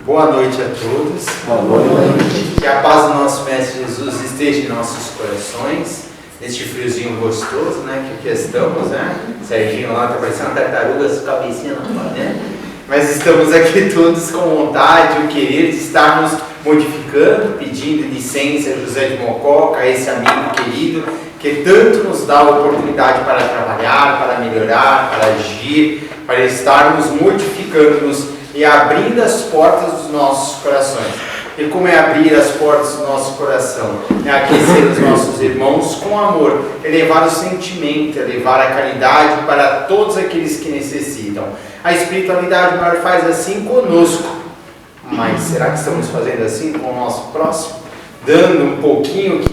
Boa noite a todos. Boa noite. Que a paz do nosso Mestre Jesus esteja em nossos corações, neste friozinho gostoso, né? Que aqui estamos, né? Serginho lá tá parecendo uma tartaruga, sua cabecinha não pode, né? Mas estamos aqui todos com vontade, o querer de estarmos modificando, pedindo licença a José de Mococa, a esse amigo querido, que tanto nos dá a oportunidade para trabalhar, para melhorar, para agir, para estarmos modificando-nos e abrindo as portas dos nossos corações. E como é abrir as portas do nosso coração? É aquecer os nossos irmãos com amor, é levar o sentimento, é levar a caridade para todos aqueles que necessitam. A espiritualidade maior faz assim conosco, mas será que estamos fazendo assim com o nosso próximo? Dando um pouquinho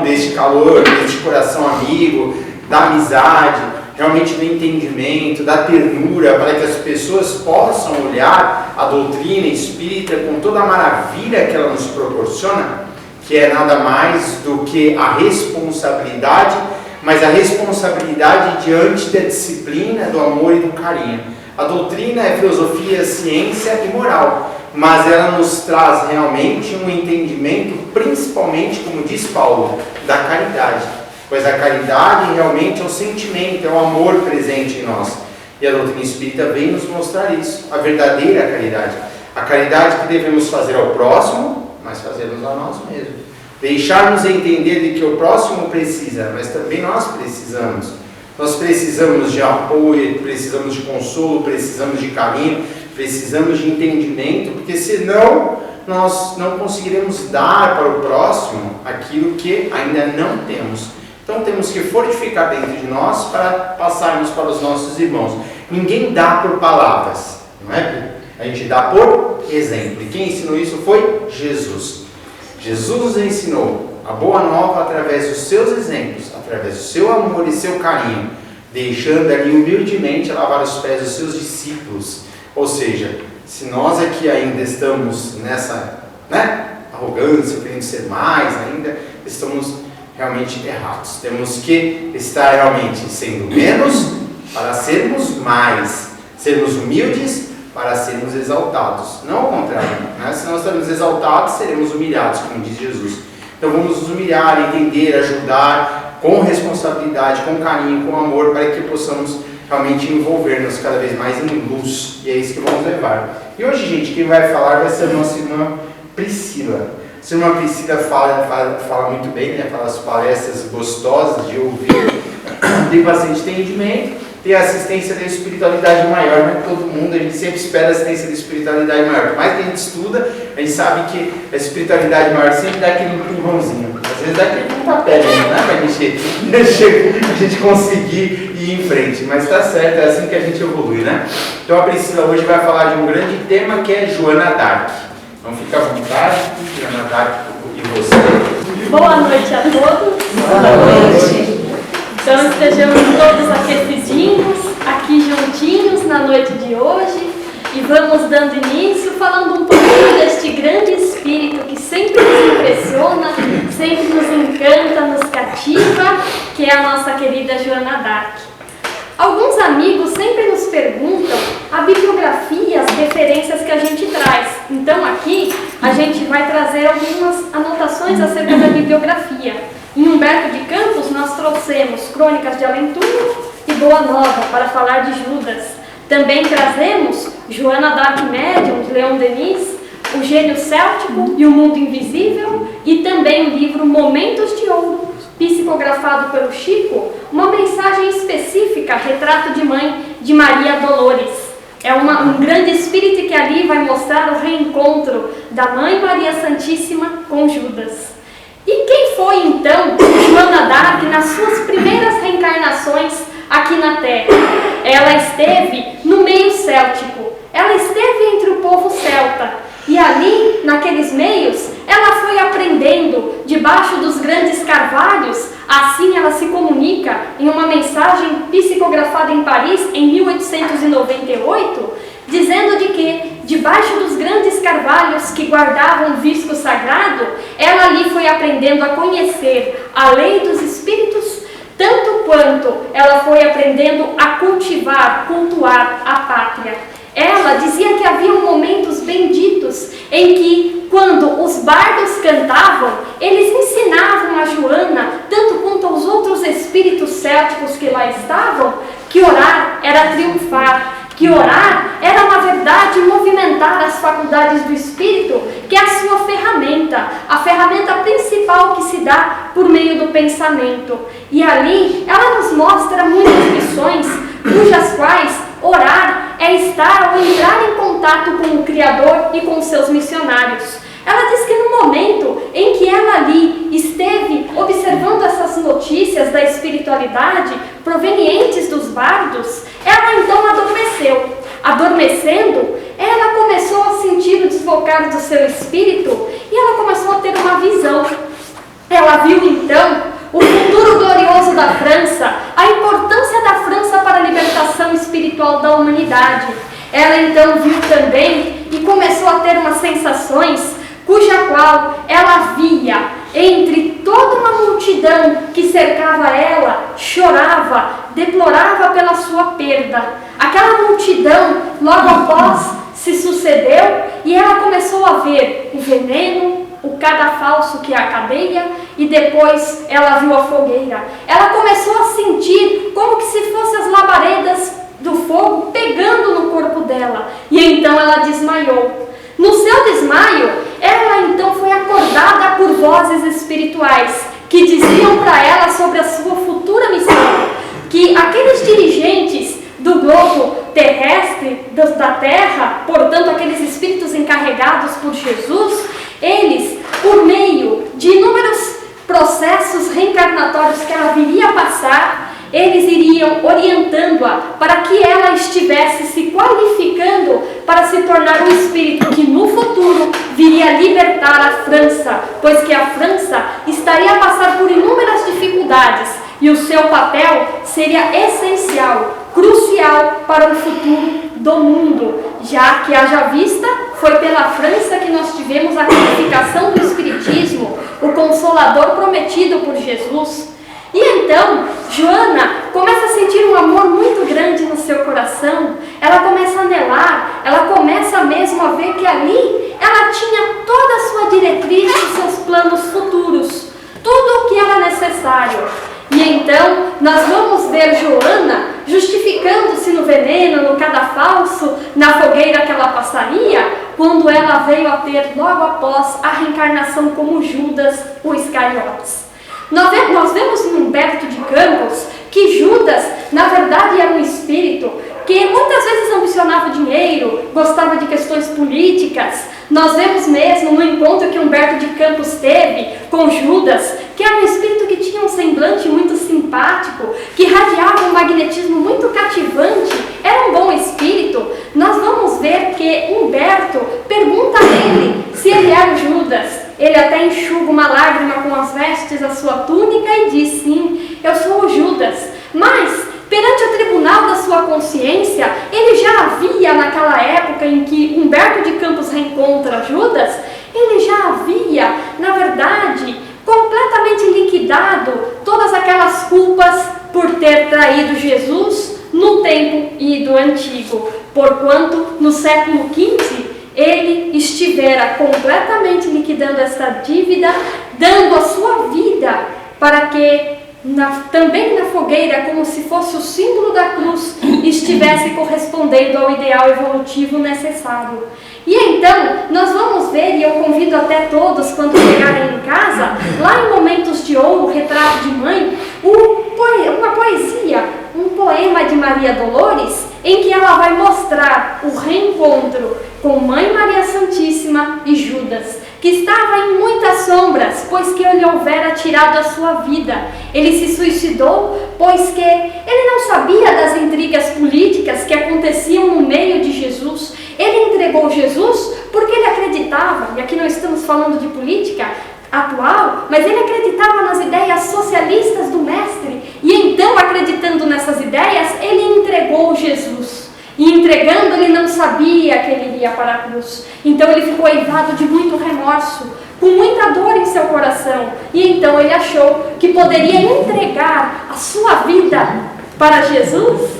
deste calor, deste coração amigo, da amizade, realmente do entendimento, da ternura, para que as pessoas possam olhar a doutrina espírita com toda a maravilha que ela nos proporciona, que é nada mais do que a responsabilidade, mas a responsabilidade diante da disciplina, do amor e do carinho. A doutrina é filosofia, ciência e moral, mas ela nos traz realmente um entendimento, principalmente, como diz Paulo, da caridade. Pois a caridade realmente é o sentimento, é o amor presente em nós. E a doutrina espírita vem nos mostrar isso, a verdadeira caridade. A caridade que devemos fazer ao próximo, mas fazermos a nós mesmos. Deixarmos entender de que o próximo precisa, mas também nós precisamos. Nós precisamos de apoio, precisamos de consolo, precisamos de carinho, precisamos de entendimento, porque senão nós não conseguiremos dar para o próximo aquilo que ainda não temos. Então temos que fortificar dentro de nós para passarmos para os nossos irmãos. Ninguém dá por palavras, não é? A gente dá por exemplo. E quem ensinou isso foi Jesus. Jesus nos ensinou a boa nova através dos seus exemplos, através do seu amor e seu carinho, deixando ali humildemente lavar os pés dos seus discípulos. Ou seja, se nós aqui ainda estamos nessa arrogância, querendo ser mais ainda, estamos realmente errados. Temos que estar realmente sendo menos para sermos mais, sermos humildes para sermos exaltados, não ao contrário, né? Se nós estamos exaltados, seremos humilhados, como diz Jesus. Então vamos nos humilhar, entender, ajudar com responsabilidade, com carinho, com amor, para que possamos realmente envolver-nos cada vez mais em luz, e é isso que vamos levar. E hoje, gente, quem vai falar vai ser a nossa irmã Priscila. A irmã Priscila fala muito bem, né? Fala as palestras gostosas de ouvir, tem bastante entendimento, tem a assistência da espiritualidade maior, né? Todo mundo, a gente sempre espera a assistência da espiritualidade maior. Por mais que a gente estuda, a gente sabe que a espiritualidade maior sempre dá aquele empurrãozinho. Às vezes dá aquele pontapé, né? Para a gente conseguir ir em frente. Mas está certo, é assim que a gente evolui, né? Então a Priscila hoje vai falar de um grande tema que é Joana d'Arc. Então fica à vontade, Joana d'Arc e você. Boa noite a todos. Boa noite. Então estejamos todos aquecidinhos, aqui juntinhos na noite de hoje e vamos dando início falando um pouquinho deste grande espírito que sempre nos impressiona, sempre nos encanta, nos cativa, que é a nossa querida Joana d'Arc. Alguns amigos sempre nos perguntam a bibliografia, as referências que a gente traz. Então aqui a gente vai trazer algumas anotações acerca da bibliografia. Em Humberto de Campos nós trouxemos Crônicas de Além-Túmulo e Boa Nova para falar de Judas. Também trazemos Joana d'Arc Médium, de Leon Denis, O Gênio Céltico e o Mundo Invisível, e também o livro Momentos de Ouro, psicografado pelo Chico, uma mensagem específica, Retrato de Mãe, de Maria Dolores. É um grande espírito que ali vai mostrar o reencontro da Mãe Maria Santíssima com Judas. E quem foi então Joana d'Arc nas suas primeiras reencarnações aqui na Terra? Ela esteve no meio céltico, ela esteve entre o povo celta. E ali, naqueles meios, ela foi aprendendo debaixo dos grandes carvalhos. Assim ela se comunica em uma mensagem psicografada em Paris em 1898, dizendo de que, debaixo dos grandes carvalhos que guardavam o visco sagrado, ela ali foi aprendendo a conhecer a lei dos espíritos, tanto quanto ela foi aprendendo a cultivar, cultuar a pátria. Ela dizia que havia momentos benditos em que, quando os bardos cantavam, eles ensinavam a Joana, tanto quanto aos outros espíritos célticos que lá estavam, que orar era triunfar, que orar era, na verdade, movimentar as faculdades do espírito, que é a sua ferramenta, a ferramenta principal que se dá por meio do pensamento. E ali ela nos mostra muitas lições, cujas quais orar é estar ou entrar em contato com o Criador e com os seus missionários. Ela diz que no momento em que ela ali esteve observando essas notícias da espiritualidade provenientes dos bardos, ela então adormeceu. Adormecendo, ela começou a sentir o deslocar do seu espírito e ela começou a ter uma visão. Ela viu então o futuro glorioso da França, a importância da França para a libertação espiritual da humanidade. Ela então viu também e começou a ter umas sensações cuja qual ela via entre toda uma multidão que cercava ela, chorava, deplorava pela sua perda. Aquela multidão logo após se sucedeu e ela começou a ver o veneno, o cadafalso, que é a cadeia, e depois ela viu a fogueira. Ela começou a sentir como que se fossem as labaredas do fogo pegando no corpo dela, e então ela desmaiou. No seu desmaio, ela então foi acordada por vozes espirituais que diziam para ela sobre a sua futura missão, que aqueles dirigentes do globo terrestre, da terra, portanto aqueles espíritos encarregados por Jesus, eles, por meio de inúmeros processos reencarnatórios que ela viria a passar, eles iriam orientando-a para que ela estivesse se qualificando para se tornar um espírito que no futuro viria libertar a França, pois que a França estaria a passar por inúmeras dificuldades e o seu papel seria essencial, crucial para o futuro do mundo, já que, haja vista, foi pela França que nós tivemos a qualificação do Espiritismo, o Consolador prometido por Jesus. E então, Joana começa a sentir um amor muito grande no seu coração, ela começa a anelar, ela começa mesmo a ver que ali ela tinha toda a sua diretriz e seus planos futuros, tudo o que era necessário. E então, nós vamos ver Joana justificando-se no veneno, no cadafalso, na fogueira que ela passaria, quando ela veio a ter logo após a reencarnação como Judas, o Iscariotes. Nós vemos em Humberto de Campos que Judas, na verdade, era um espírito que muitas vezes ambicionava dinheiro, gostava de questões políticas. Nós vemos mesmo no encontro que Humberto de Campos teve com Judas, que era um espírito que tinha um semblante muito simpático, que radiava um magnetismo muito cativante, era um bom espírito. Nós vamos ver que Humberto pergunta a ele se ele era o Judas. Ele até enxuga uma lágrima com as vestes da sua túnica e diz: sim, eu sou o Judas. Mas, perante o tribunal da sua consciência, ele já havia, naquela época em que Humberto de Campos reencontra Judas, ele já havia, na verdade, completamente liquidado todas aquelas culpas por ter traído Jesus no tempo e do antigo, porquanto no século XV ele estivera completamente liquidando essa dívida, dando a sua vida para que também na fogueira, como se fosse o símbolo da cruz, estivesse correspondendo ao ideal evolutivo necessário. E então, nós vamos ver, e eu convido até todos, quando chegarem em casa, lá em Momentos de Ouro, Retrato de Mãe, uma poesia, um poema de Maria Dolores, em que ela vai mostrar o reencontro com Mãe Maria Santíssima e Judas, que estava em muitas sombras, pois que ele houvera tirado a sua vida. Ele se suicidou, pois que ele não sabia das intrigas políticas que aconteciam no meio de Jesus. Ele entregou Jesus porque ele acreditava, e aqui não estamos falando de política atual, mas ele acreditava nas ideias socialistas do Mestre, e então, acreditando nessas ideias, ele entregou Jesus. E entregando, ele não sabia que ele iria para a cruz. Então ele ficou eivado de muito remorso, com muita dor em seu coração. E então ele achou que poderia entregar a sua vida para Jesus.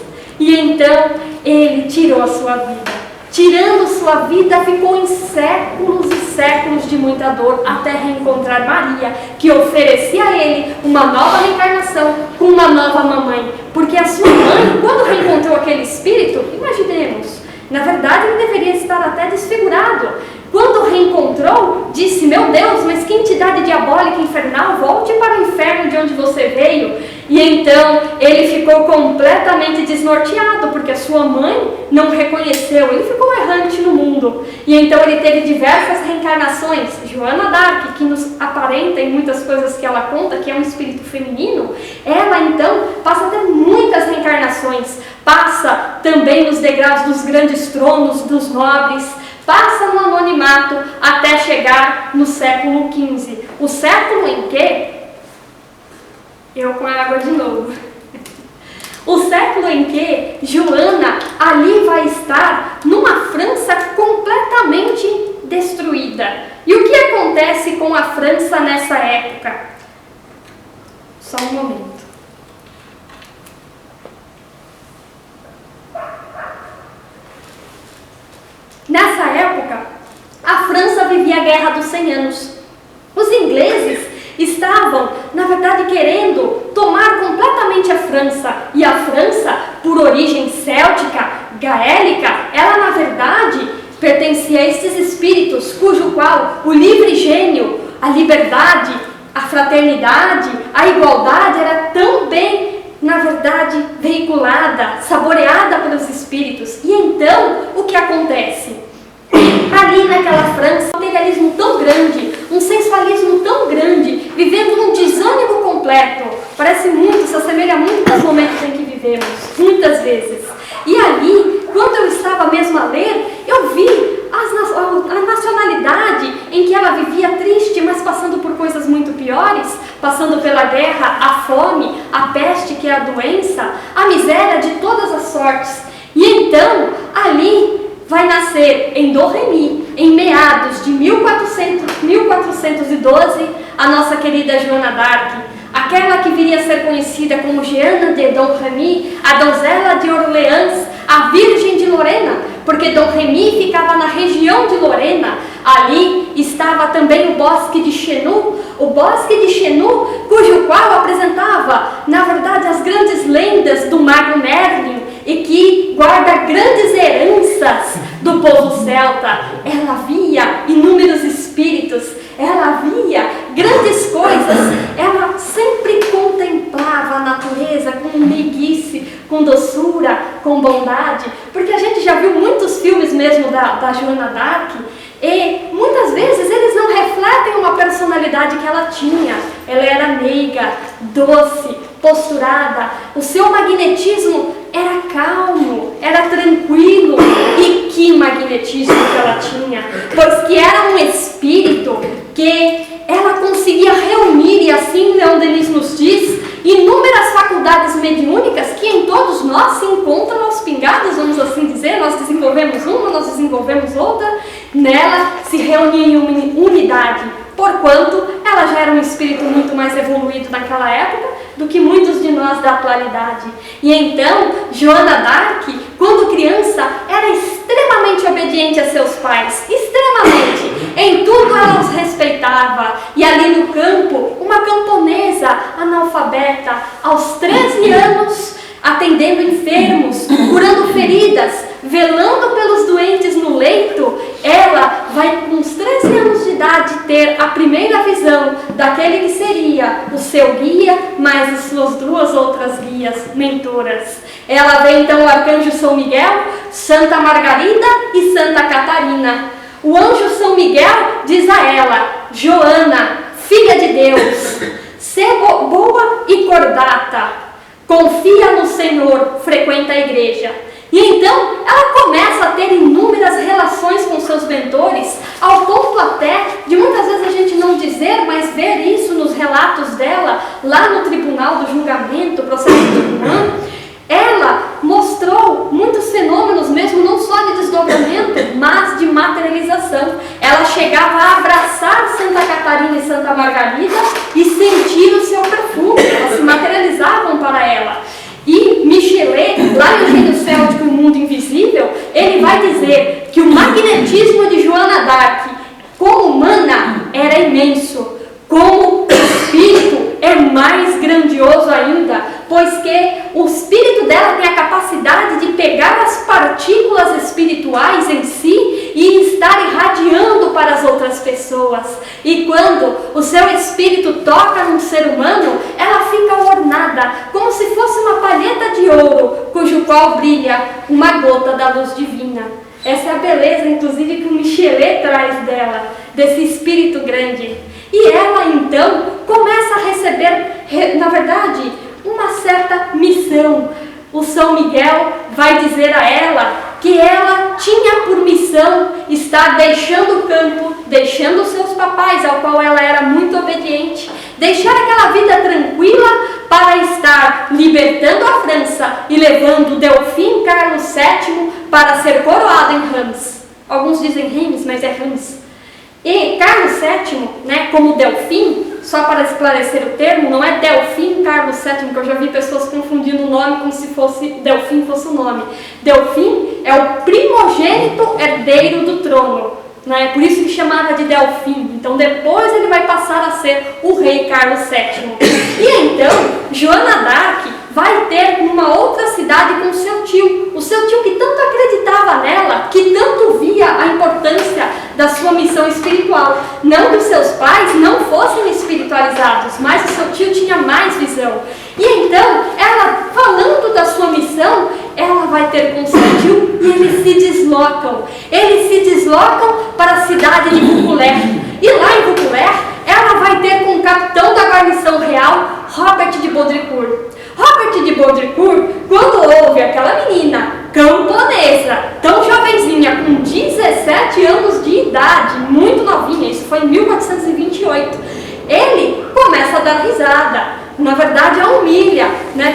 E então ele tirou a sua vida. tirando sua vida, ficou em séculos e séculos de muita dor, até reencontrar Maria, que oferecia a ele uma nova reencarnação com uma nova mamãe. Porque a sua mãe, quando reencontrou aquele espírito, imaginemos, na verdade ele deveria estar até desfigurado. Quando reencontrou, disse: meu Deus, mas que entidade diabólica infernal, volte para o inferno de onde você veio. E então ele ficou completamente desnorteado, porque a sua mãe não reconheceu, ele ficou errante no mundo. E então ele teve diversas reencarnações. Joana d'Arc, que nos aparenta em muitas coisas que ela conta, que é um espírito feminino, ela então passa a ter muitas reencarnações, passa também nos degraus dos grandes tronos, dos nobres, passa no anonimato até chegar no século XV, o século em que, eu com a água de novo, o século em que Joana ali vai estar numa França completamente destruída. E o que acontece com a França nessa época? Só um momento. Nessa época, a França vivia a Guerra dos 100 Anos. Os ingleses estavam, na verdade, querendo tomar completamente a França. E a França, por origem céltica, gaélica, ela, na verdade, pertencia a estes espíritos, cujo qual o livre gênio, a liberdade, a fraternidade, a igualdade era tão bem, na verdade, veiculada, saboreada pelos espíritos. E então, o que acontece? Ali naquela França, um materialismo tão grande, um sensualismo tão grande, vivendo um desânimo completo. Parece muito, se assemelha muito aos momentos em que vivemos, muitas vezes. E ali, quando eu estava mesmo a ler, eu vi a nacionalidade em que ela vivia triste, mas passando por coisas muito piores, passando pela guerra, a fome, a peste, que é a doença, a miséria de todas as sortes. E então, ali vai nascer em Domremy, em meados de 1412, a nossa querida Joana d'Arc, aquela que viria a ser conhecida como Jeanne de Domremy, a donzela de Orleans, a Virgem de Lorena, porque Domremy ficava na região de Lorena. Ali estava também o bosque de Chenou, cujo qual apresentava, na verdade, as grandes lendas do mago Merlin, e que guarda grandes heranças do povo celta. Ela via inúmeros espíritos, ela via grandes coisas, ela sempre contemplava a natureza com meiguice, com doçura, com bondade, porque a gente já viu muitos filmes mesmo da Joana d'Arc, e muitas vezes eles não refletem uma personalidade que ela tinha. Ela era meiga, doce, posturada, o seu magnetismo era calmo, era tranquilo. E que magnetismo que ela tinha, pois que era um espírito que ela conseguia reunir, e assim Leon Denis nos diz, inúmeras faculdades mediúnicas que em todos nós se encontram aos pingados, vamos assim dizer. Nós desenvolvemos uma, nós desenvolvemos outra, nela se reunia em unidade, porquanto ela já era um espírito muito mais evoluído naquela época do que muitos de nós da atualidade. E então, Joana d'Arc, quando criança, era extremamente obediente a seus pais, extremamente. Em tudo ela os respeitava. E ali no campo, uma camponesa analfabeta, aos 13 anos, atendendo enfermos, curando feridas, velando pelos doentes no leito, ela vai com uns 13 anos de idade ter a primeira visão daquele que seria o seu guia, mais as suas duas outras guias, mentoras. Ela vê então o arcanjo São Miguel, Santa Margarida e Santa Catarina. O anjo São Miguel diz a ela: Joana, filha de Deus, sê boa e cordata, confia no Senhor, frequenta a igreja. E então ela começa a ter inúmeras relações com seus mentores, ao ponto até de muitas vezes a gente não dizer, mas ver isso nos relatos dela, lá no tribunal do julgamento, processo de Juan. Ela mostrou muitos fenômenos mesmo, não só de desdobramento, mas de materialização. Ela chegava a abraçar Santa Catarina e Santa Margarida e sentir o seu perfume, elas se materializavam para ela. E Michelet, lá no Gênio Céltico e o Mundo Invisível, ele vai dizer que o magnetismo de Joana d'Arc, como humana, era imenso. Como espírito é mais grandioso ainda, pois que o espírito dela tem a capacidade de pegar as partículas espirituais em si e estar irradiando para as outras pessoas. E quando o seu espírito toca num ser humano, ela fica ornada, como se fosse uma palheta de ouro, cujo qual brilha uma gota da luz divina. Essa é a beleza, inclusive, que o Michelet traz dela, desse espírito grande. E ela, então, começa a receber, na verdade, uma certa missão. O São Miguel vai dizer a ela que ela tinha por missão estar deixando o campo, deixando os seus papais, ao qual ela era muito obediente, deixar aquela vida tranquila para estar libertando a França e levando Delfim Carlos VII para ser coroado em Reims. Alguns dizem Reims, mas é Reims. E Carlos VII, como Delfim, só para esclarecer o termo, não é Delfim Carlos VII, que eu já vi pessoas confundindo o nome como se fosse Delfim fosse o nome. Delfim é o primogênito herdeiro do trono, por isso que chamava de Delfim. Então depois ele vai passar a ser o rei Carlos VII. E então, Joana d'Arc vai ter numa outra cidade com seu tio. O seu tio que tanto acreditava nela, que tanto via a importância da sua missão espiritual. Não que os seus pais não fossem espiritualizados, mas o seu tio tinha mais visão. E então, ela falando da sua missão, ela vai ter com seu tio e eles se deslocam. Eles se deslocam para a cidade de Vaucouleurs. E lá em Vaucouleurs, ela vai ter com o capitão da guarnição real, Robert de Baudricourt. Robert de Baudricourt, quando ouve aquela menina camponesa, tão jovenzinha, com 17 anos de idade, muito novinha, isso foi em 1428, ele começa a dar risada. Na verdade, a humilha,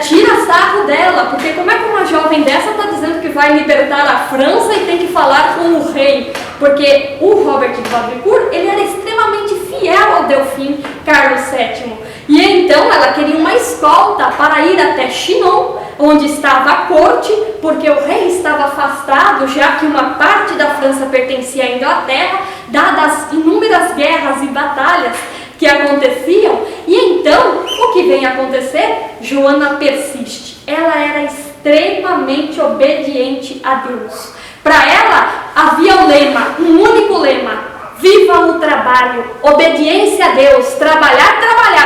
tira sarro dela, porque como é que uma jovem dessa está dizendo que vai libertar a França e tem que falar com o rei? Porque o Robert de Baudricourt, ele era extremamente fiel ao Delfim Carlos VII. E então ela queria uma escolta para ir até Chinon, onde estava a corte, porque o rei estava afastado, já que uma parte da França pertencia à Inglaterra, dadas as inúmeras guerras e batalhas que aconteciam. E então, o que vem acontecer? Joana persiste. Ela era extremamente obediente a Deus. Para ela, havia um lema, um único lema: viva o trabalho, obediência a Deus, trabalhar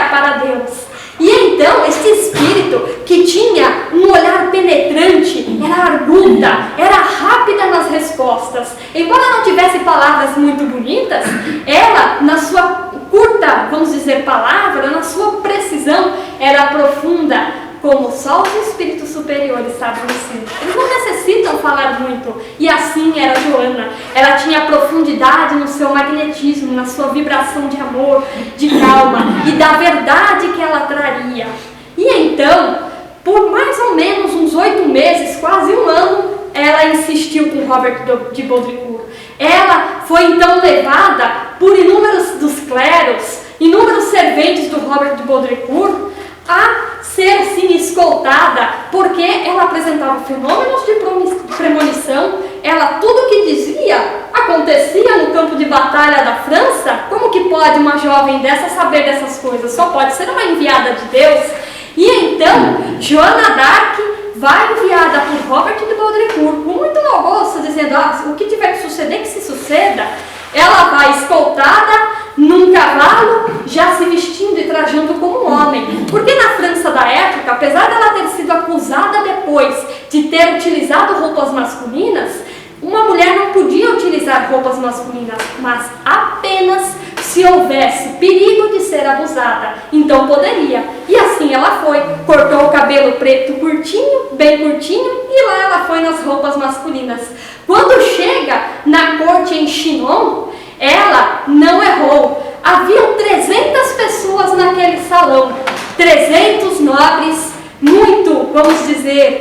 para Deus. E então, esse espírito que tinha um olhar penetrante, era arguta, era rápida nas respostas. Embora não tivesse palavras muito bonitas, ela, na sua curta, vamos dizer, palavra, na sua precisão, era profunda, como só os espíritos superiores sabem ser. Eles não necessitam falar muito. E assim era Joana. Ela tinha profundidade no seu magnetismo, na sua vibração de amor, de calma e da verdade que ela traria. E então, por mais ou menos uns 8 meses, quase um ano, ela insistiu com Robert de Baudricourt. Ela foi então levada por inúmeros dos cleros, inúmeros serventes do Robert de Baudricourt, a ser assim escoltada, porque ela apresentava fenômenos de premonição. Ela, tudo que dizia acontecia no campo de batalha da França. Como que pode uma jovem dessa saber dessas coisas? Só pode ser uma enviada de Deus. E então, Joana d'Arc vai enviada por Robert de Baudricourt, com muito mau gosto, dizendo: o que tiver que suceder, que se suceda. Ela vai escoltada num cavalo, já se vestindo e trajando como um homem. Porque na França da época, apesar dela ter sido acusada depois de ter utilizado roupas masculinas, uma mulher não podia utilizar roupas masculinas, mas apenas se houvesse perigo de ser abusada. Então poderia. E assim ela foi. Cortou o cabelo preto curtinho, bem curtinho, e lá ela foi nas roupas masculinas. Quando chega na corte em Chinon, ela não errou. Haviam 300 pessoas naquele salão. 300 nobres, muito, vamos dizer,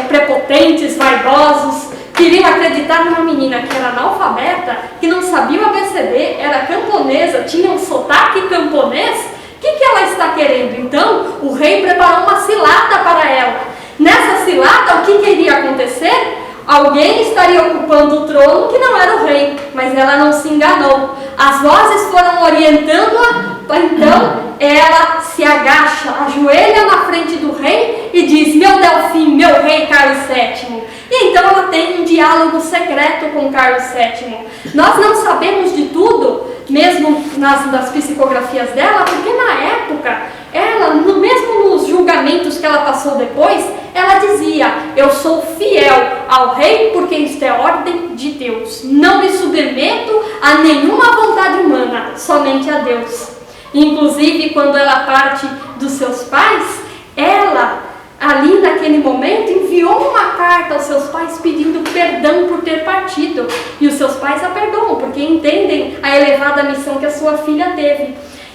prepotentes, vaidosos, queriam acreditar numa menina que era analfabeta, que não sabia o ABCD, era camponesa, tinha um sotaque camponês. O que ela está querendo? Então, o rei preparou uma cilada para ela. Nessa cilada, o que iria acontecer? alguém estaria ocupando o trono que não era o rei, mas ela não se enganou. As vozes foram orientando-a, então ela se agacha, ajoelha na frente do rei e diz: meu Delfim, meu rei Carlos VII. E então ela tem um diálogo secreto com Carlos VII. Nós não sabemos de tudo, mesmo nas psicografias dela, porque na época, ela, mesmo nos julgamentos que ela passou depois, ela dizia: eu sou fiel ao rei porque isto é ordem de Deus. Não me submeto a nenhuma vontade humana, somente a Deus. Inclusive, quando ela parte dos seus pais, ela, ali naquele momento, enviou uma carta aos seus pais pedindo perdão por ter partido. E os seus pais a perdoam, porque entendem a elevada missão que a sua filha teve.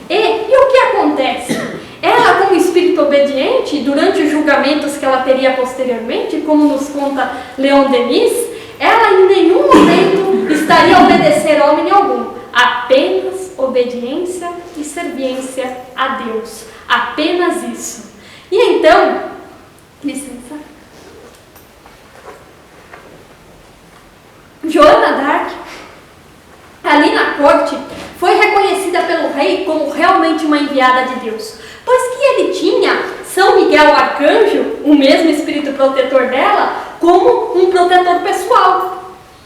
E o que acontece? Ela, como espírito obediente, durante os julgamentos que ela teria posteriormente, como nos conta Leon Denis, ela em nenhum momento estaria a obedecer a homem algum, apenas obediência e serviência a Deus, apenas isso. E então, licença, Joana d'Arc, ali na corte, foi reconhecida pelo rei como realmente uma enviada de Deus, pois que ele tinha São Miguel Arcanjo, o mesmo espírito protetor dela, como um protetor pessoal.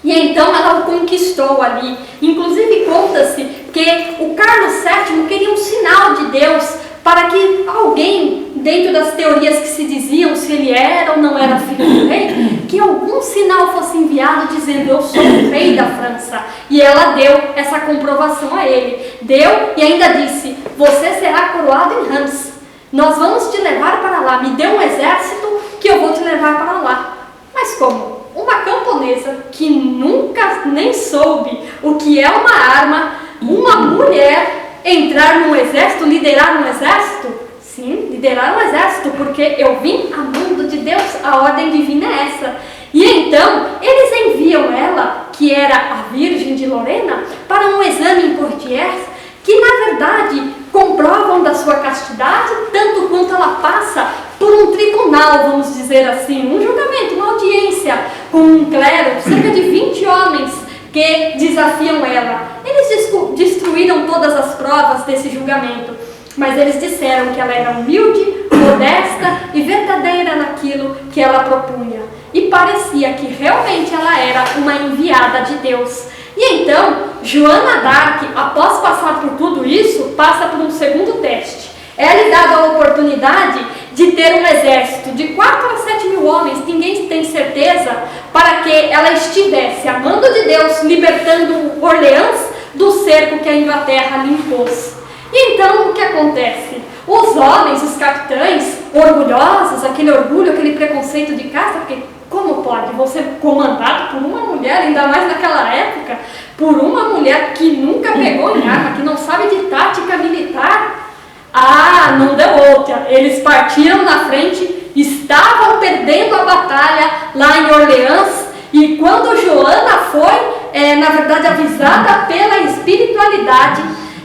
E então ela o conquistou ali. Inclusive conta-se que o Carlos VII queria um sinal de Deus para que alguém, dentro das teorias que se diziam se ele era ou não era filho do rei, que algum sinal fosse enviado dizendo: eu sou o rei da França. E ela deu essa comprovação a ele. Deu e ainda disse: você será coroado em Reims. Nós vamos te levar para lá. Me dê um exército que eu vou te levar para lá. Mas como? Uma camponesa que nunca nem soube o que é uma arma, uma mulher entrar num exército, liderar um exército? Sim, liderar um exército, porque eu vim a mando de Deus, a ordem divina é essa. E então, eles enviam ela, que era a Virgem de Lorena, para um exame em Poitiers, que na verdade comprovam da sua castidade, tanto quanto ela passa por um tribunal, vamos dizer assim, um julgamento, uma audiência com um clero, cerca de 20 homens que desafiam ela. Eles destruíram todas as provas desse julgamento, mas eles disseram que ela era humilde, modesta e verdadeira naquilo que ela propunha. E parecia que realmente ela era uma enviada de Deus. E então, Joana d'Arc, após passar por tudo isso, passa por um segundo teste. É lhe dada a oportunidade de ter um exército de 4 a 7 mil homens, ninguém tem certeza, para que ela estivesse a mando de Deus, libertando Orleans do cerco que a Inglaterra lhe impôs. E então, o que acontece? Os homens, os capitães, orgulhosos, aquele orgulho, aquele preconceito de caça, porque como pode você ser comandado por uma mulher, ainda mais naquela época, por uma mulher que nunca pegou em arma, que não sabe de tática militar? Ah, não deu outra. Eles partiram na frente, estavam perdendo a batalha lá em Orleans, e quando Joana foi, na verdade, avisada pela espiritualidade,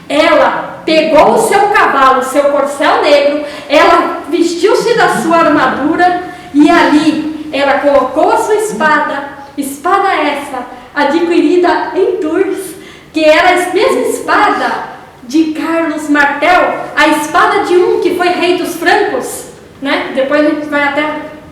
ela pegou o seu cavalo, o seu corcel negro, ela vestiu-se da sua armadura e ali ela colocou a sua espada essa, adquirida em Tours, que era a mesma espada de Carlos Martel, a espada de um que foi rei dos francos, né? Depois a gente vai até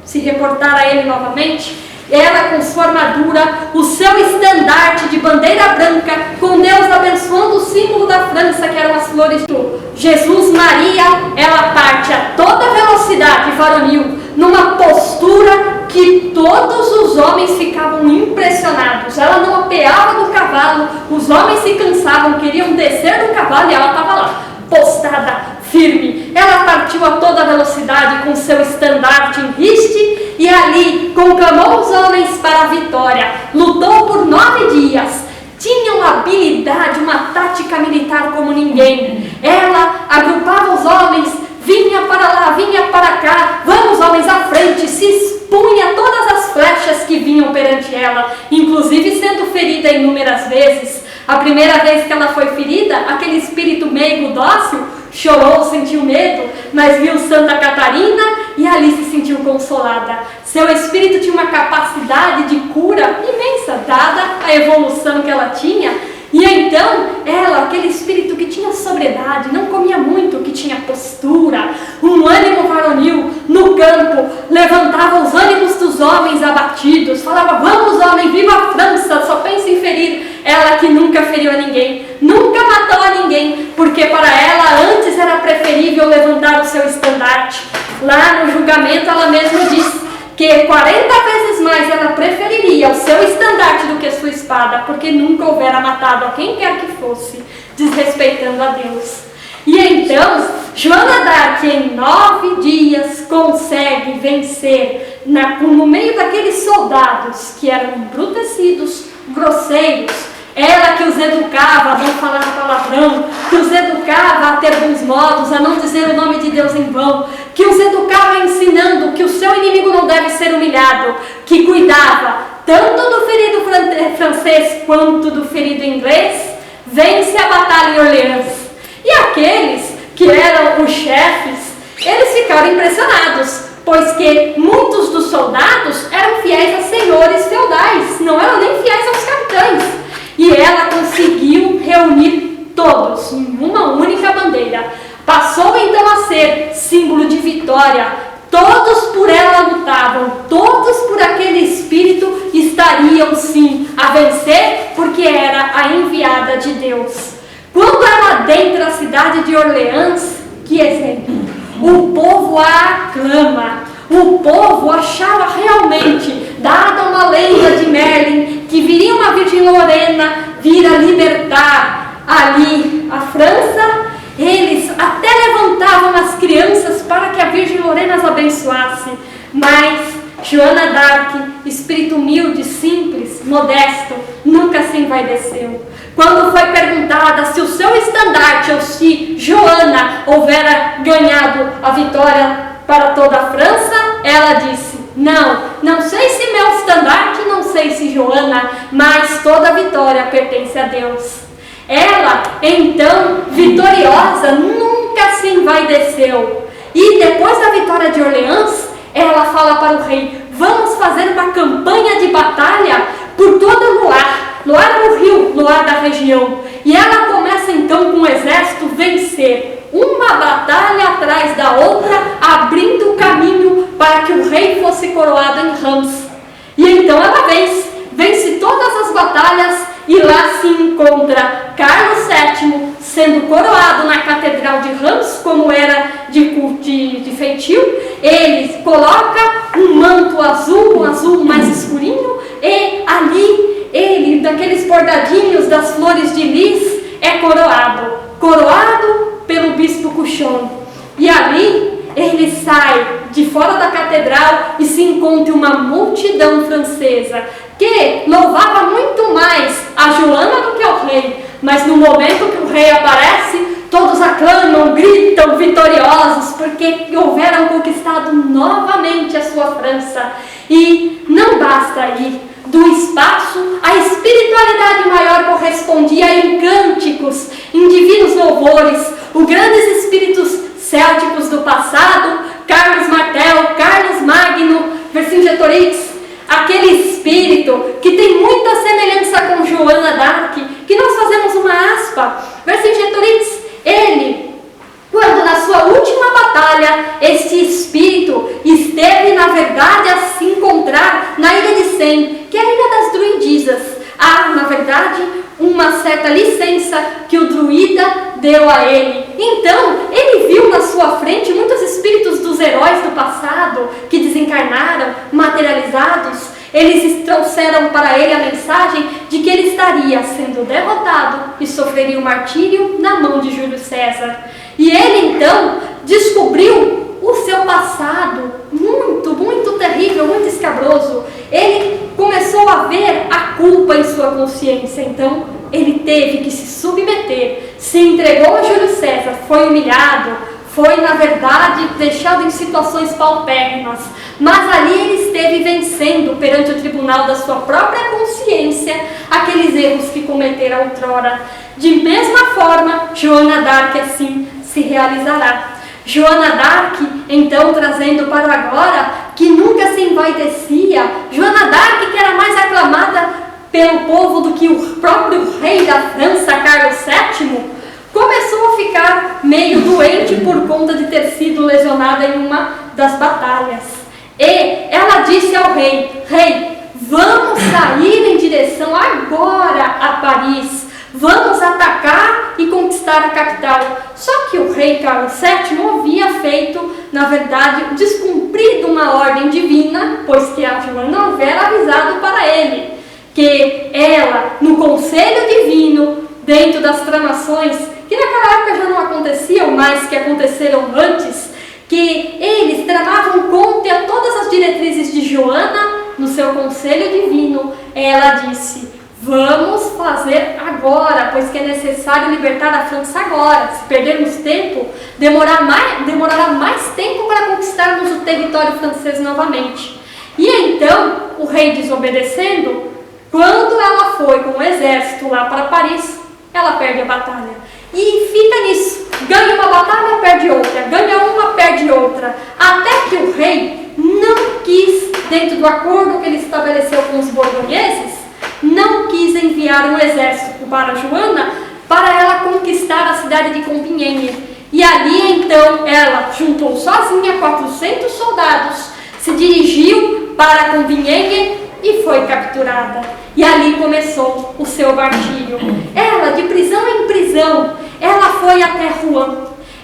se reportar a ele novamente. Ela com sua armadura, o seu estandarte de bandeira branca, com Deus abençoando o símbolo da França, que eram as flores do Jesus Maria, ela parte a toda velocidade varonil, numa postura que todos os homens ficavam impressionados. Ela não apeava do cavalo, os homens se cansavam, queriam descer do cavalo e ela estava lá, postada, firme. Ela partiu a toda velocidade com seu estandarte em riste e ali conclamou os homens para a vitória. Lutou por 9 dias. Tinha uma habilidade, uma tática militar como ninguém. Ela agrupava os homens, vinha para lá, vinha para cá. Vamos, homens, à frente. Se expunha todas as flechas que vinham perante ela, inclusive sendo ferida inúmeras vezes. A primeira vez que ela foi ferida, aquele espírito meigo dócil chorou, sentiu medo, mas viu Santa Catarina e ali se sentiu consolada. Seu espírito tinha uma capacidade de cura imensa, dada a evolução que ela tinha. E então, ela, aquele espírito que tinha sobriedade, não comia muito, que tinha postura, um ânimo varonil no campo, levantava os ânimos dos homens abatidos, falava: vamos, homem, viva a França, só pensa em ferir. Ela que nunca feriu a ninguém, nunca matou a ninguém, porque para ela antes era preferível levantar o seu estandarte. Lá no julgamento ela mesma disse que 40 vezes mais ela preferiria o seu estandarte do que a sua espada, porque nunca houvera matado a quem quer que fosse, desrespeitando a Deus. E então, Joana d'Arc, em 9 dias, consegue vencer no meio daqueles soldados que eram embrutecidos, grosseiros. Ela que os educava a não falar palavrão, que os educava a ter bons modos, a não dizer o nome de Deus em vão, que os educava ensinando que o seu inimigo não deve ser humilhado, que cuidava tanto do ferido francês quanto do ferido inglês, vence a batalha em Orleans. E aqueles que eram os chefes, eles ficaram impressionados, pois que muitos dos soldados eram fiéis a senhores feudais, não eram nem fiéis aos capitães. E ela conseguiu reunir todos em uma única bandeira. Passou então a ser símbolo de vitória. Todos por ela lutavam, todos por aquele espírito estariam sim a vencer, porque era a enviada de Deus. Quando ela adentra a cidade de Orleans, que exemplo, o povo a aclama. O povo achava realmente, dada uma lenda de Merlin, que viria uma Virgem Lorena vir a libertar ali a França. Eles até levantavam as crianças para que a Virgem Lorena as abençoasse. Mas Joana d'Arc, espírito humilde, simples, modesto, nunca se envaideceu. Quando foi perguntada se o seu estandarte ou se Joana houvera ganhado a vitória para toda a França, ela disse: não sei se meu estandarte, não sei se Joana, mas toda a vitória pertence a Deus. Ela, então, vitoriosa, nunca se envaideceu. E depois da vitória de Orleans, ela fala para o rei: vamos fazer uma campanha de batalha por toda Loire. Loire é o rio, Loire da região. E ela começa então com o exército vencer uma batalha atrás da outra, abrindo o caminho para que o rei fosse coroado em Reims. E então ela vence todas as batalhas, e lá se encontra Carlos VII sendo coroado na Catedral de Reims, como era de feitio. Ele coloca um manto azul, um azul mais escurinho, e ali ele, daqueles bordadinhos das flores de lis, é coroado pelo bispo Cuchon. E ali ele sai de fora da catedral e se encontra uma multidão francesa que louvava muito mais a Joana do que ao rei. Mas no momento que o rei aparece, todos aclamam, gritam vitoriosos, porque houveram conquistado novamente a sua França. E não basta aí. Do espaço, a espiritualidade maior correspondia em cânticos, em divinos louvores. Os grandes espíritos célticos do passado, Carlos Martel, Carlos Magno, Vercingetorix, aquele espírito que tem muita semelhança com Joana d'Arc, que nós fazemos uma aspa. Vercingetorix, ele, quando na sua última batalha, este espírito esteve, na verdade, a se encontrar na ilha de Sen, que é a ilha das druidisas. Há, na verdade, uma certa licença que o druida deu a ele. Então, ele viu na sua frente muitos espíritos dos heróis do passado que desencarnaram, materializados. Eles trouxeram para ele a mensagem de que ele estaria sendo derrotado e sofreria o martírio na mão de Júlio César. E ele então descobriu o seu passado muito, muito terrível, muito escabroso. Ele começou a ver a culpa em sua consciência. Então ele teve que se submeter, se entregou a Júlio César, foi humilhado, foi na verdade deixado em situações paupérrimas. Mas ali ele esteve vencendo perante o tribunal da sua própria consciência aqueles erros que cometera outrora. De mesma forma, Joana d'Arc assim se realizará. Joana d'Arc, então, trazendo para agora que nunca se envaidecia, Joana d'Arc, que era mais aclamada pelo povo do que o próprio rei da França, Carlos VII, começou a ficar meio doente por conta de ter sido lesionada em uma das batalhas. E ela disse ao rei: rei, vamos sair em direção agora a Paris, vamos atacar e conquistar a capital. Só que o rei Carlos VII havia feito, na verdade, descumprido uma ordem divina, pois que a Joana houvera avisado para ele que ela, no conselho divino, dentro das tramações, que naquela época já não aconteciam, mas que aconteceram antes, que eles tramavam contra todas as diretrizes de Joana no seu conselho divino. Ela disse: vamos fazer agora, pois que é necessário libertar a França agora. Se perdermos tempo, demorará mais tempo para conquistarmos o território francês novamente. E então, o rei desobedecendo, quando ela foi com o exército lá para Paris, ela perde a batalha. E fica nisso, ganha uma batalha, perde outra, ganha uma, perde outra, até que o rei não quis, dentro do acordo que ele estabeleceu com os borgonheses, não quis enviar um exército para Joana para ela conquistar a cidade de Compiègne. E ali então ela juntou sozinha 400 soldados, se dirigiu para Compiègne e foi capturada. E ali começou o seu martírio. Ela, de prisão em prisão, ela foi até Rouen.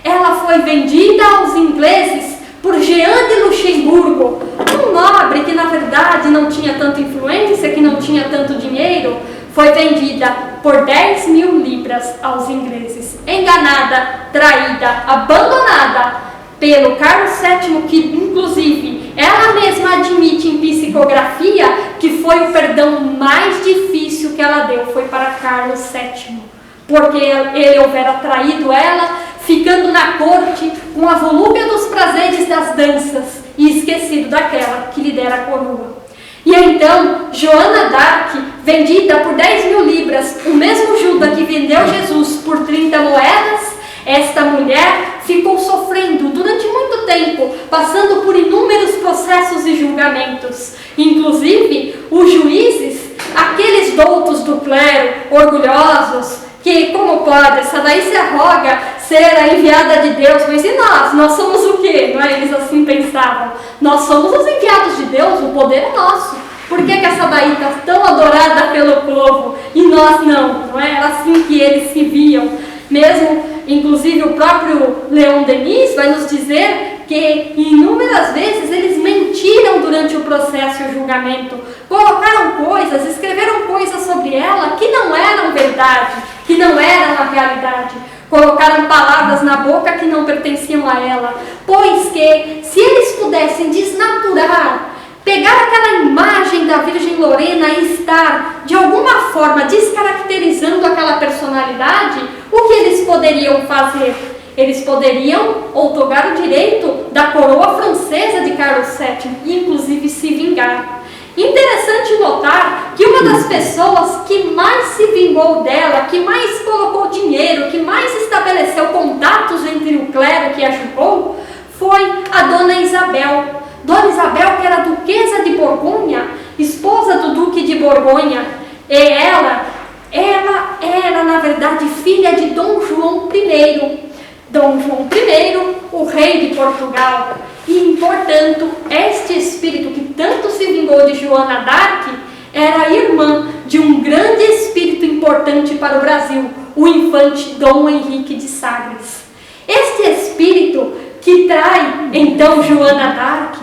Ela foi vendida aos ingleses por Jean de Luxemburgo, um nobre que na verdade não tinha tanta influência, que não tinha tanto dinheiro. Foi vendida por 10.000 libras aos ingleses. Enganada, traída, abandonada pelo Carlos VII, que inclusive ela mesma admite em psicografia que foi o perdão mais difícil que ela deu, foi para Carlos VII, porque ele houvera traído ela, ficando na corte com a volúpia dos prazeres das danças e esquecido daquela que lhe dera a coroa. E então, Joana d'Arc, vendida por 10.000 libras, o mesmo Judas que vendeu Jesus por 30 moedas, esta mulher ficou sofrendo durante muito tempo, passando por inúmeros processos e julgamentos. Inclusive, os juízes, aqueles doutos do clero, orgulhosos, que como pode, essa daí se arroga ser a enviada de Deus, mas e nós? Nós somos o quê? Não é? Eles assim pensavam. Nós somos os enviados de Deus, o poder é nosso. Por que essa daí está tão adorada pelo povo e nós não? Não é? Era assim que eles se viam. Mesmo, inclusive, o próprio Leon Denis vai nos dizer que inúmeras vezes eles mentiram durante o processo e o julgamento, colocaram coisas, escreveram coisas sobre ela que não eram verdade, que não eram a realidade, colocaram palavras na boca que não pertenciam a ela, pois que se eles pudessem desnaturar, pegar aquela imagem da Virgem Lorena e estar de alguma forma descaracterizando aquela personalidade, o que eles poderiam fazer? Eles poderiam outorgar o direito da coroa francesa de Carlos VII e inclusive se vingar. Interessante notar que uma das pessoas que mais se vingou dela, que mais colocou dinheiro, que mais estabeleceu contatos entre o clero que a julgou, foi a Dona Isabel. Dona Isabel, que era duquesa de Borgonha, esposa do duque de Borgonha, e ela era, na verdade, filha de Dom João I. Dom João I, o rei de Portugal. E, portanto, este espírito que tanto se vingou de Joana d'Arc era irmã de um grande espírito importante para o Brasil, o infante Dom Henrique de Sagres. Este espírito que trai, então, Joana d'Arc,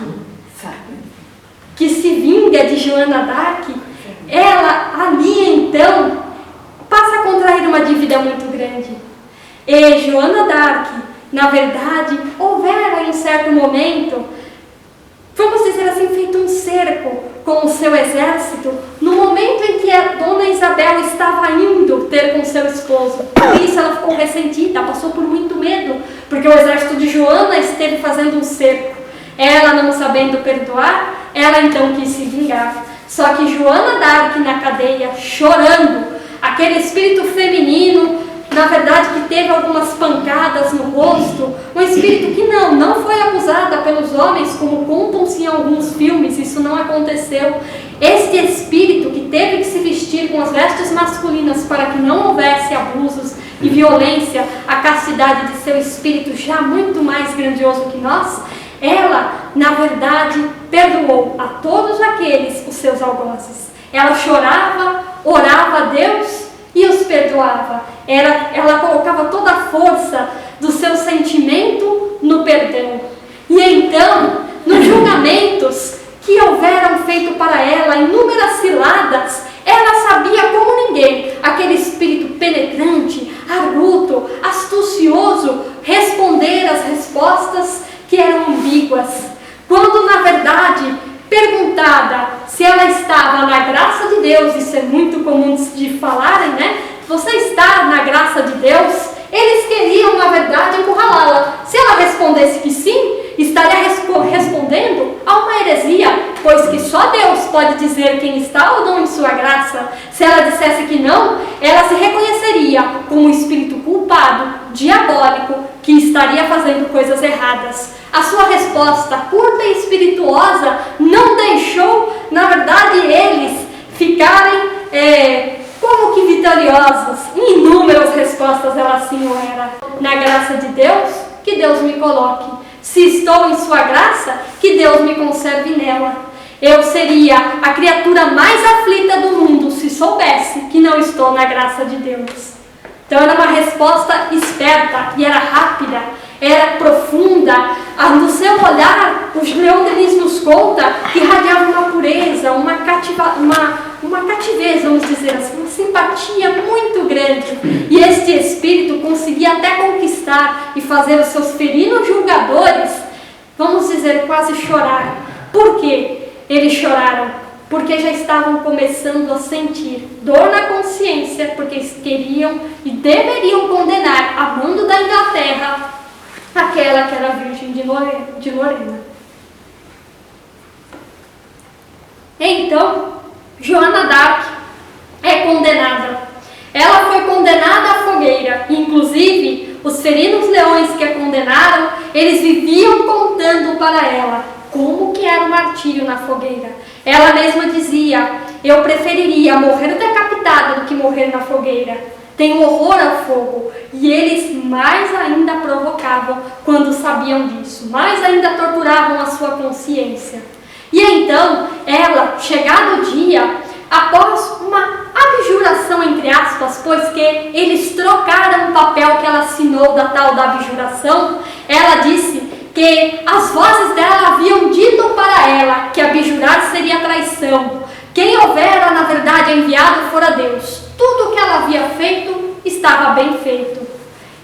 que se vinga de Joana d'Arc, ela ali, então, passa a contrair uma dívida muito grande. E Joana d'Arc, na verdade, houvera em um certo momento, vamos dizer assim, feito um cerco com o seu exército, no momento em que a Dona Isabel estava indo ter com seu esposo. Por isso ela ficou ressentida, passou por muito medo, porque o exército de Joana esteve fazendo um cerco. Ela, não sabendo perdoar, ela então quis se vingar. Só que Joana d'Arc na cadeia, chorando, aquele espírito feminino na verdade, que teve algumas pancadas no rosto, um espírito que não foi abusada pelos homens, como contam-se em alguns filmes, isso não aconteceu. Este espírito que teve que se vestir com as vestes masculinas para que não houvesse abusos e violência, a castidade de seu espírito já muito mais grandioso que nós, ela, na verdade, perdoou a todos aqueles os seus algozes. Ela chorava, orava a Deus e os perdoava. Ela colocava toda a força do seu sentimento no perdão. E então, nos julgamentos que houveram feito para ela, inúmeras ciladas, ela sabia como ninguém, aquele espírito penetrante, arguto, astucioso, responder as respostas que eram ambíguas. Quando, na verdade, perguntada se ela estava na graça de Deus, isso é muito comum de falarem, né? Você está na graça de Deus? Eles queriam, na verdade, encurralá-la. Se ela respondesse que sim, estaria respondendo a uma heresia, pois que só Deus pode dizer quem está ou não em sua graça. Se ela dissesse que não, ela se reconheceria como um espírito culpado, diabólico, que estaria fazendo coisas erradas. A sua resposta curta e espirituosa não deixou, na verdade, eles ficarem como que vitoriosos. Em inúmeras respostas ela assim o era. Na graça de Deus, que Deus me coloque. Se estou em sua graça, que Deus me conserve nela. Eu seria a criatura mais aflita do mundo se soubesse que não estou na graça de Deus. Então era uma resposta esperta e era rápida, era profunda. No seu olhar, o Leon Denis nos conta que irradiava uma pureza, uma cativez, vamos dizer assim, uma simpatia muito grande. E este espírito conseguia até conquistar e fazer os seus ferinos julgadores, vamos dizer, quase chorar. Por quê? Eles choraram porque já estavam começando a sentir dor na consciência, porque eles queriam e deveriam condenar a mando da Inglaterra aquela que era a Virgem de Lorena. Então, Joana d'Arc é condenada. Ela foi condenada à fogueira. Inclusive, os ferinos leões que a condenaram, eles viviam contando para ela como que era o martírio na fogueira. Ela mesma dizia: eu preferiria morrer decapitada do que morrer na fogueira. Tenho horror ao fogo. E eles mais ainda provocavam quando sabiam disso, mais ainda torturavam a sua consciência. E então, ela, chegado o dia, após uma abjuração, entre aspas, pois que eles trocaram o papel que ela assinou da tal da abjuração, ela disse que as vozes dela haviam dito para ela que abjurar seria traição. Quem houvera, na verdade, enviado fora Deus. Tudo o que ela havia feito estava bem feito.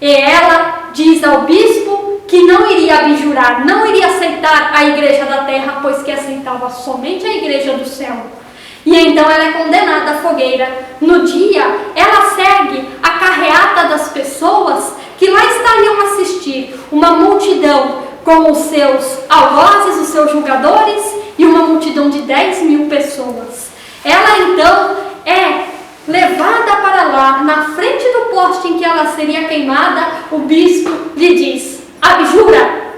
E ela diz ao bispo que não iria abjurar, não iria aceitar a igreja da terra, pois que aceitava somente a igreja do céu. E então ela é condenada à fogueira. No dia, ela segue a carreata das pessoas que lá estariam assistir, uma multidão com os seus algozes, os seus julgadores, e uma multidão de 10.000 pessoas. Ela então é levada para lá, na frente do poste em que ela seria queimada. O bispo lhe diz: abjura,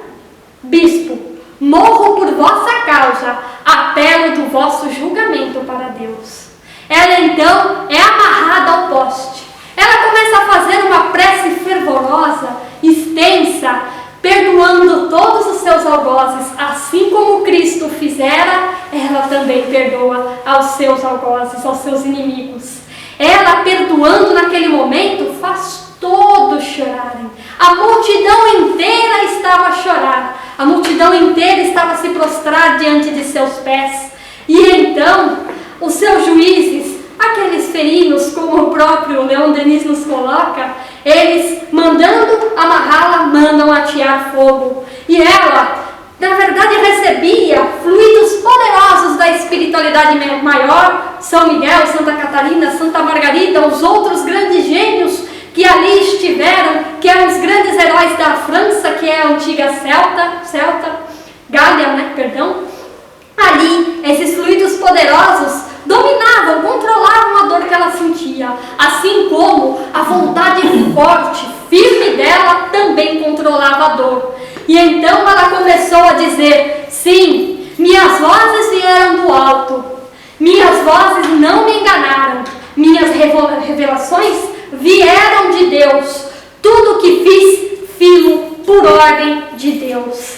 bispo, morro por vossa causa, apelo do vosso julgamento para Deus. Ela então é amarrada ao poste. Ela começa a fazer uma prece fervorosa, extensa, perdoando todos os seus algozes, assim como Cristo fizera. Ela também perdoa aos seus algozes, aos seus inimigos. Ela, perdoando naquele momento, faz todos chorarem. A multidão inteira estava a chorar. A multidão inteira estava a se prostrar diante de seus pés. E então, os seus juízes, aqueles ferinos, como o próprio Leon Denis nos coloca, eles, mandando amarrá-la, mandam atear fogo. E ela, na verdade, recebia fluidos poderosos da espiritualidade maior. São Miguel, Santa Catarina, Santa Margarida, os outros grandes gênios que ali estiveram, que eram os grandes heróis da França, que é a antiga Gália, Ali, esses fluidos poderosos dominavam, controlavam a dor que ela sentia, assim como a vontade forte, firme dela também controlava a dor. E então ela começou a dizer: sim, minhas vozes vieram do alto, minhas vozes não me enganaram, minhas revelações vieram de Deus, tudo o que fiz por ordem de Deus.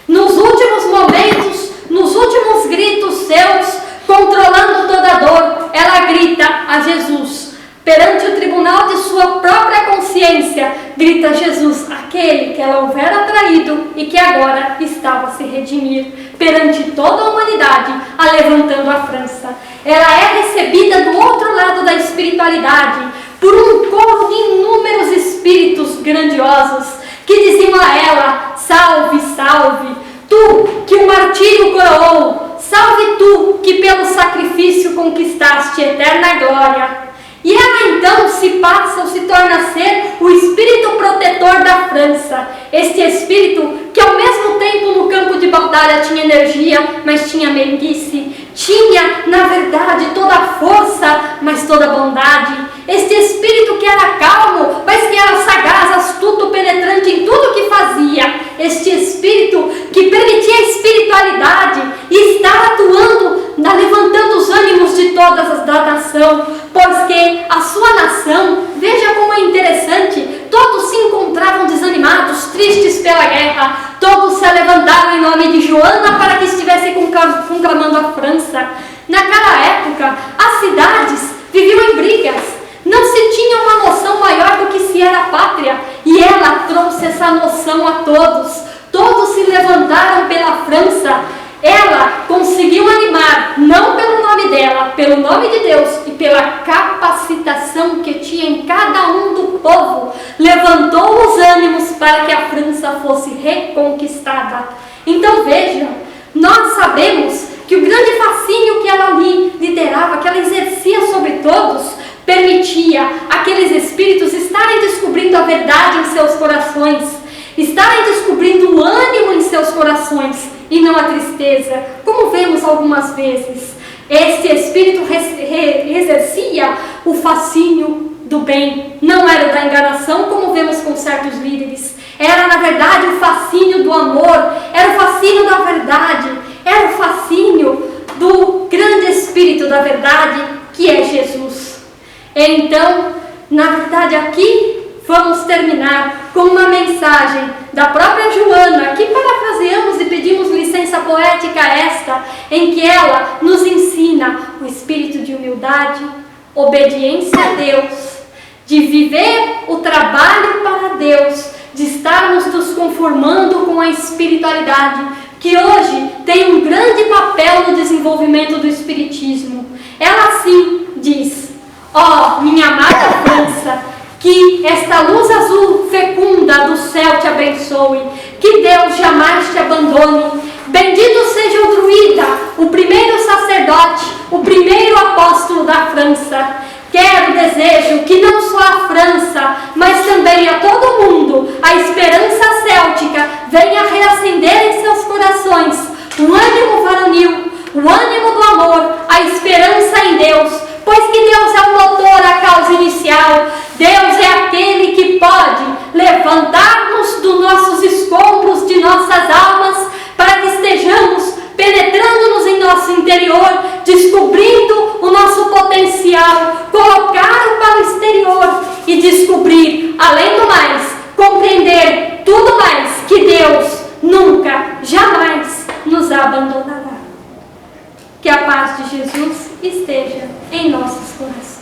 Nos últimos momentos, nos últimos gritos seus, controlando toda a dor, ela grita a Jesus. Perante o tribunal de sua própria consciência, grita a Jesus, aquele que ela houvera traído e que agora estava a se redimir perante toda a humanidade, alevantando a França. Ela é recebida do outro lado da espiritualidade por um coro de inúmeros espíritos grandiosos que diziam a ela: salve, salve, tu que o martírio coroou, salve tu que pelo sacrifício conquistaste eterna glória. E ela então se passa ou se torna a ser o espírito protetor da França. Este espírito que ao mesmo tempo no campo de batalha tinha energia, mas tinha meiguice. Tinha, na verdade, toda a força, mas toda a bondade. Este espírito que era calmo, mas que era sagaz, astuto, penetrante em tudo o que fazia. Este espírito que permitia a espiritualidade e está atuando, levantando os ânimos de todas as da nação, pois que a sua nação, veja como é interessante, todos se encontravam desanimados, tristes pela guerra, todos se levantaram em nome de Joana para que estivesse conclamando a França. Naquela época, as cidades viviam em brigas, não se tinha uma noção maior do que se era pátria, e ela trouxe essa noção a todos. Todos se levantaram pela França. Ela conseguiu animar, não pelo nome dela, pelo nome de Deus e pela capacitação que tinha em cada um do povo, levantou os ânimos para que a França fosse reconquistada. Então veja, nós sabemos que o grande fascínio que ela ali liderava, que ela exercia sobre todos, permitia aqueles espíritos estarem descobrindo a verdade em seus corações, estarem descobrindo o ânimo em seus corações e não a tristeza, como vemos algumas vezes. Este espírito exercia o fascínio do bem, não era o da enganação, como vemos com certos líderes. Era, na verdade, o fascínio do amor, era o fascínio da verdade, era o fascínio do grande espírito da verdade, que é Jesus. Então, na verdade, aqui vamos terminar com uma mensagem da própria Joana, que parafraseamos e pedimos licença poética esta, em que ela nos ensina o espírito de humildade, obediência a Deus, de viver o trabalho para Deus, de estarmos nos conformando com a espiritualidade, que hoje tem um grande papel no desenvolvimento do espiritismo. Ela assim diz: ó, minha amada França, que esta luz azul fecunda do céu te abençoe, que Deus jamais te abandone. Bendito seja o druida, o primeiro sacerdote, o primeiro apóstolo da França. Quero, desejo que não só a França, mas também a todo mundo, a esperança céltica venha reacender em seus corações o ânimo varonil, o ânimo do amor, a esperança em Deus, pois que Deus é o motor, a causa inicial. Deus é aquele que pode levantar-nos dos nossos escombros, de nossas almas, para que estejamos penetrando-nos em nosso interior, descobrindo o nosso potencial, colocar-o para o exterior e descobrir, além do mais, compreender tudo mais, que Deus nunca, jamais nos abandonará. Que a paz de Jesus esteja em nossos corações.